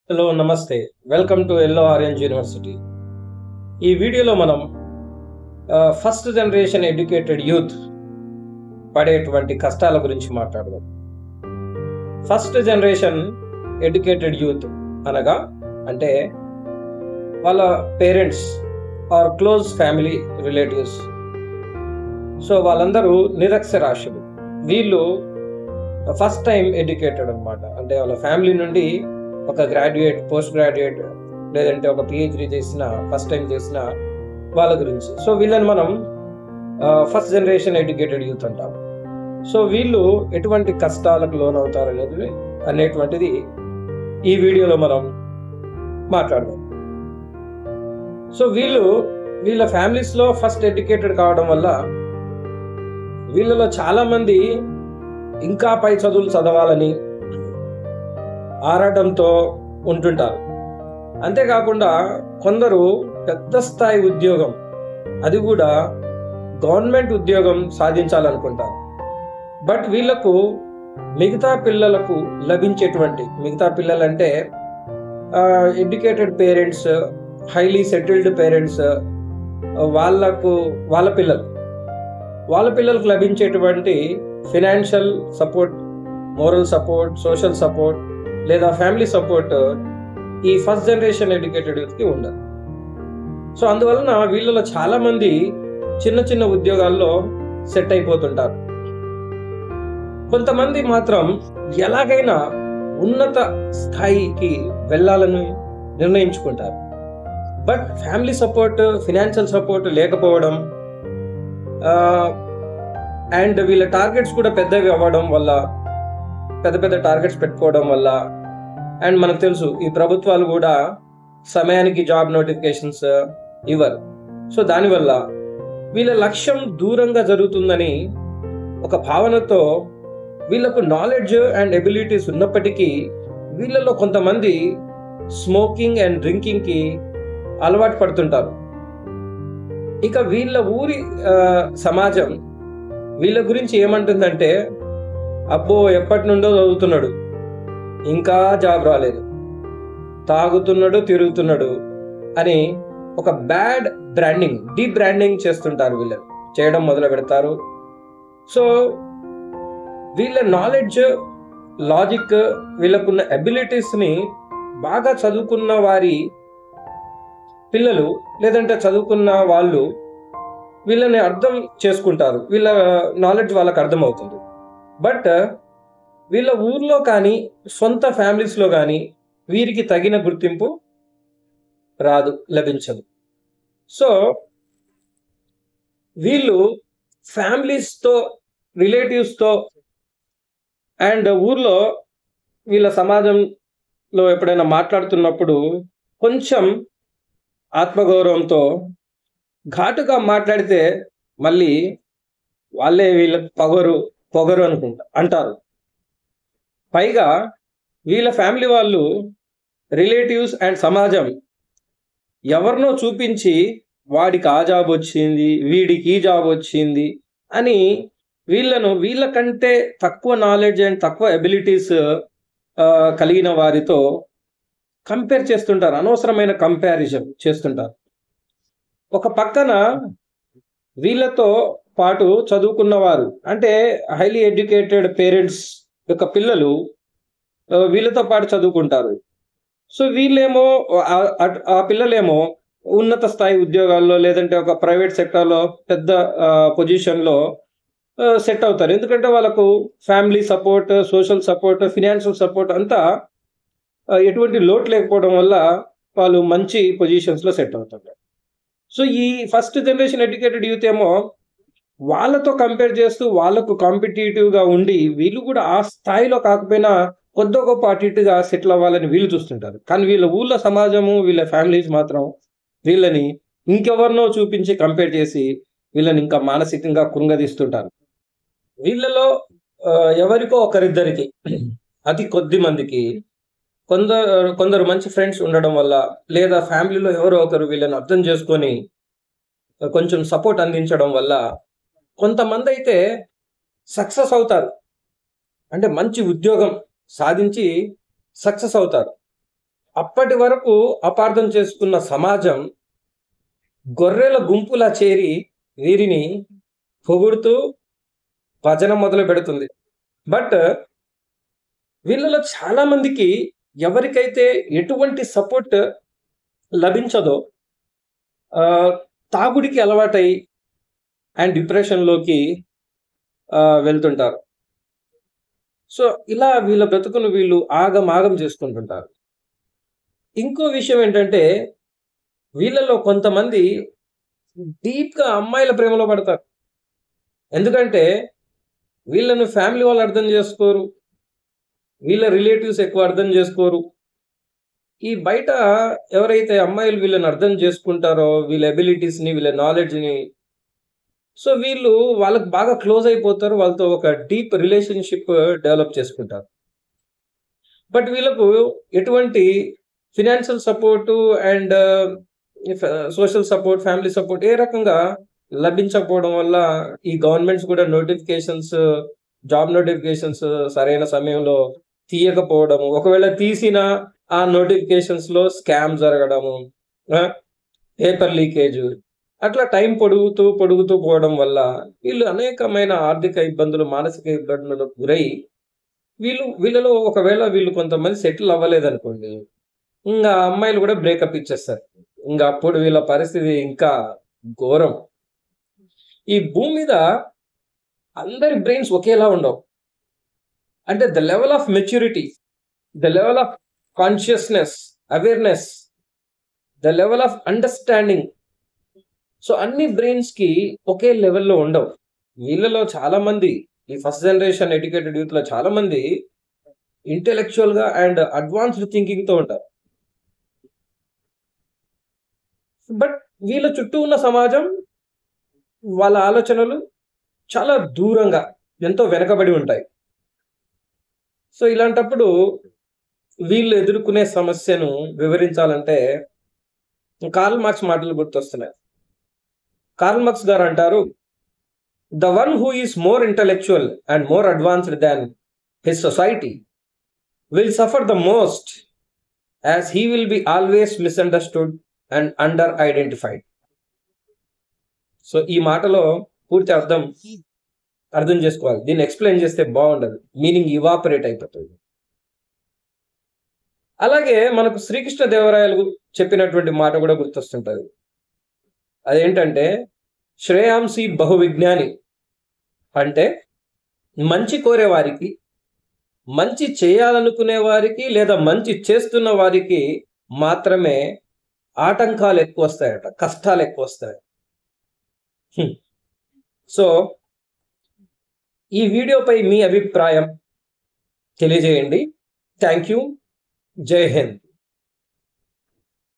Hello నమస్తే. Welcome to yellow orange university. ఈ వీడియోలో మనం ఫస్ట్ జనరేషన్ ఎడ్యుకేటెడ్ యూత్ పడేటువంటి కష్టాల గురించి మాట్లాడదాం. ఫస్ట్ జనరేషన్ ఎడ్యుకేటెడ్ యూత్ అనగా అంటే వాళ్ళ parents or close family relatives, so వాళ్ళందరూ నిరక్షరాస్యులు. వీళ్ళు ఫస్ట్ టైం ఎడ్యుకేటెడ్ అనమాట. అంటే వాళ్ళ ఫ్యామిలీ నుండి ఒక గ్రాడ్యుయేట్, పోస్ట్ గ్రాడ్యుయేట్, లేదంటే ఒక పిహెచ్డి చేసిన, ఫస్ట్ టైం చేసిన వాళ్ళ గురించి. సో వీళ్ళని మనం ఫస్ట్ జనరేషన్ ఎడ్యుకేటెడ్ యూత్ అంటాం. సో వీళ్ళు ఎటువంటి కష్టాలకు లోనవుతారు అనేటువంటిది ఈ వీడియోలో మనం మాట్లాడదాం. సో వీళ్ళ ఫ్యామిలీస్లో ఫస్ట్ ఎడ్యుకేటెడ్ కావడం వల్ల వీళ్ళలో చాలామంది ఇంకా పై చదువులు చదవాలని ఆరాటంతో ఉంటుంటారు. అంతేకాకుండా కొందరు పెద్ద స్థాయి ఉద్యోగం, అది కూడా గవర్నమెంట్ ఉద్యోగం సాధించాలనుకుంటారు. బట్ వీళ్ళకు మిగతా పిల్లలంటే educated parents, highly settled parents, వాళ్ళ పిల్లలకు లభించేటువంటి financial support, moral support, social support లేదా ఫ్యామిలీ సపోర్ట్ ఈ ఫస్ట్ జనరేషన్ ఎడ్యుకేటెడ్ యూత్కి ఉండదు. సో అందువలన వీళ్ళలో చాలా మంది చిన్న చిన్న ఉద్యోగాల్లో సెట్ అయిపోతుంటారు. కొంతమంది మాత్రం ఎలాగైనా ఉన్నత స్థాయికి వెళ్ళాలని నిర్ణయించుకుంటారు. But family support, financial support లేకపోవడం అండ్ వీళ్ళ టార్గెట్స్ కూడా పెద్దవి అవ్వడం వల్ల, పెద్ద టార్గెట్స్ పెట్టుకోవడం వల్ల, అండ్ మనకు తెలుసు ఈ ప్రభుత్వాలు కూడా సమయానికి జాబ్ నోటిఫికేషన్స్ ఇవ్వరు. సో దానివల్ల వీళ్ళ లక్ష్యం దూరంగా జరుగుతుందని ఒక భావనతో వీళ్ళకు నాలెడ్జ్ అండ్ ఎబిలిటీస్ ఉన్నప్పటికీ వీళ్ళలో కొంతమంది స్మోకింగ్ అండ్ డ్రింకింగ్కి అలవాటు పడుతుంటారు. ఇక వీళ్ళ ఊరి సమాజం వీళ్ళ గురించి ఏమంటుందంటే, అబ్బో ఎప్పటి నుండో చదువుతున్నాడు, ఇంకా జాబ్ రాలేదు, తాగుతున్నాడు, తిరుగుతున్నాడు అని ఒక బ్యాడ్ బ్రాండింగ్, డీప్ బ్రాండింగ్ చేస్తుంటారు. వీళ్ళు చేయడం మొదలు పెడతారు. సో వీళ్ళ నాలెడ్జ్, లాజిక్, వీళ్ళకున్న అబిలిటీస్ని బాగా చదువుకున్న వారి పిల్లలు లేదంటే చదువుకున్న వాళ్ళు వీళ్ళని అర్థం చేసుకుంటారు. వీళ్ళ నాలెడ్జ్ వాళ్ళకి అర్థమవుతుంది. బట్ వీళ్ళ ఊర్లో కానీ సొంత ఫ్యామిలీస్లో కానీ వీరికి తగిన గుర్తింపు లభించదు. సో వీళ్ళు ఫ్యామిలీస్తో, రిలేటివ్స్తో అండ్ ఊర్లో వీళ్ళ సమాజంలో ఎప్పుడైనా మాట్లాడుతున్నప్పుడు కొంచెం ఆత్మగౌరవంతో ఘాటుగా మాట్లాడితే మళ్ళీ వాళ్ళే వీళ్ళ పొగరు అంటారు. పైగా వీళ్ళ ఫ్యామిలీ వాళ్ళు, రిలేటివ్స్ అండ్ సమాజం ఎవరినో చూపించి వాడికి ఆ జాబ్ వచ్చింది, వీడికి ఈ జాబ్ వచ్చింది అని వీళ్ళకంటే తక్కువ నాలెడ్జ్ అండ్ తక్కువ ఎబిలిటీస్ కలిగిన వారితో కంపేర్ చేస్తుంటారు. అనవసరమైన కంపారిజన్ చేస్తుంటారు. ఒక పక్కన వీళ్ళతో పాటు చదువుకున్నవారు, అంటే హైలీ ఎడ్యుకేటెడ్ పేరెంట్స్ యొక్క పిల్లలు వీళ్ళతో పాటు చదువుకుంటారు. సో వీళ్ళేమో, ఆ పిల్లలేమో ఉన్నత స్థాయి ఉద్యోగాల్లో లేదంటే ఒక ప్రైవేట్ సెక్టార్లో పెద్ద పొజిషన్లో సెట్ అవుతారు. ఎందుకంటే వాళ్ళకు family support, social support, financial support అంతా ఎటువంటి లోటు లేకపోవడం వల్ల వాళ్ళు మంచి పొజిషన్స్లో సెట్ అవుతారు. సో ఈ ఫస్ట్ జనరేషన్ ఎడ్యుకేటెడ్ యూత్ ఏమో వాళ్ళతో కంపేర్ చేస్తూ వాళ్ళకు కాంపిటేటివ్గా ఉండి వీళ్ళు కూడా ఆ స్థాయిలో కాకపోయినా కొద్ది గొప్ప అటు ఇటుగా సెటిల్ అవ్వాలని వీళ్ళు చూస్తుంటారు. కానీ వీళ్ళ ఊళ్ళో సమాజము, వీళ్ళ ఫ్యామిలీస్ మాత్రం వీళ్ళని ఇంకెవరినో చూపించి కంపేర్ చేసి వీళ్ళని ఇంకా మానసికంగా కృంగదీస్తుంటారు. వీళ్ళలో ఎవరికో ఒకరిద్దరికి, అతి కొద్ది మందికి కొందరు మంచి ఫ్రెండ్స్ ఉండడం వల్ల, లేదా ఫ్యామిలీలో ఎవరో ఒకరు వీళ్ళని అర్థం చేసుకొని కొంచెం సపోర్ట్ అందించడం వల్ల కొంతమంది అయితే సక్సెస్ అవుతారు. అంటే మంచి ఉద్యోగం సాధించి సక్సెస్ అవుతారు. అప్పటి వరకు అపార్థం చేసుకున్న సమాజం గొర్రెల గుంపులా చేరి వీరిని పొగుడుతూ భజన మొదలు పెడుతుంది. బట్ వీళ్ళలో చాలా మందికి ఎవరికైతే ఎటువంటి సపోర్ట్ లభించదో తాగుడికి అలవాటై అండ్ డిప్రెషన్‌లోకి వెళ్తుంటారు. సో, ఇలా వీళ్ళ బ్రతుకును వీళ్ళు ఆగమాగం చేసుకుంటుంటారు. ఇంకో విషయం ఏంటంటే, వీళ్ళలో కొంతమంది డీప్‌గా అమ్మాయిల ప్రేమలో పడతారు. ఎందుకంటే, వీళ్ళను ఫ్యామిలీ వాళ్ళు అర్థం చేసుకోరు. వీళ్ళ రిలేటివ్స్ ఎక్కువ అర్థం చేసుకోరు. ఈ బయట ఎవరైతే అమ్మాయిలు వీళ్ళని అర్థం చేసుకుంటారో, వీళ్ళ ఎబిలిటీస్‌ని, వీళ్ళ నాలెడ్జ్‌ని, సో, వీళ్ళు వాళ్ళకి బాగా క్లోజ్ అయిపోతారు. వాళ్ళతో ఒక డీప్ రిలేషన్‌షిప్ డెవలప్ చేసుకుంటారు. బట్ వీళ్ళకు ఎటువంటి financial support and social support, family support ఏ రకంగా లభించకపోవడం వల్ల ఈ గవర్నమెంట్స్ కూడా జాబ్ నోటిఫికేషన్స్ సరైన సమయంలో తీయకపోవడము. ఒకవేళ తీసినా ఆ నోటిఫికేషన్స్‌లో స్కామ్ జరగడము, పేపర్ లీకేజ్ అట్లా టైం పొడుగుతూ పోవడం వల్ల వీళ్ళు అనేకమైన ఆర్థిక ఇబ్బందులు, మానసిక ఇబ్బందులకు గురై వీళ్ళలో ఒకవేళ వీళ్ళు కొంతమంది సెటిల్ అవ్వలేదనుకోండి, ఇంగా అమ్మాయిలు కూడా బ్రేకప్ ఇచ్చేస్తారు. అప్పుడు వీళ్ళ పరిస్థితి ఇంకా ఘోరం. ఈ భూమి మీద అందరి బ్రెయిన్స్ ఒకేలా ఉండవు. అంటే the level of maturity, the level of consciousness, awareness, the level of understanding, so అన్ని బ్రెయిన్స్‌కి ఒకే లెవెల్‌లో ఉండవు. వీళ్ళలో చాలామంది ఈ ఫస్ట్ జనరేషన్ ఎడ్యుకేటెడ్ యూత్‌లో చాలామంది ఇంటెలెక్చువల్‌గా అండ్ అడ్వాన్స్డ్ థింకింగ్‌తో ఉంటారు. బట్ వీళ్ళ చుట్టూ ఉన్న సమాజం, వాళ్ళ ఆలోచనలు చాలా దూరంగా, ఎంతో వెనకబడి ఉంటాయి. సో, ఇలాంటప్పుడు వీళ్ళు ఎదుర్కొనే సమస్యను వివరించాలంటే కార్ల్ మార్క్స్ మాటలు గుర్తొస్తున్నాయి. కార్ల్ మార్క్స్ గారు అంటారు, "the one who is more intellectual and more advanced than his society will suffer the most as he will be always misunderstood and under identified." So, ఈ మాటలో పూర్తి అర్థం చేసుకోవాలి. దీన్ని ఎక్స్‌ప్లెయిన్ చేస్తే బాగుండదు. మీనింగ్ ఇవాపరేట్ అయిపోతుంది. అలాగే మనకు శ్రీకృష్ణదేవరాయలు చెప్పినటువంటి మాట కూడా గుర్తొస్తుంటది. అదేంటంటే, శ్రేయాంసి బహువిజ్ఞాని అంటే మంచి కోరే వారికి, మంచి చేయాలనుకునే వారికి లేదా మంచి చేస్తున్న వారికి మాత్రమే ఆటంకాలు ఎక్కువొస్తాయట, కష్టాలు ఎక్కువొస్తాయి. సో, ఈ వీడియోపై మీ అభిప్రాయం తెలియజేయండి. Thank you. జై హింద్.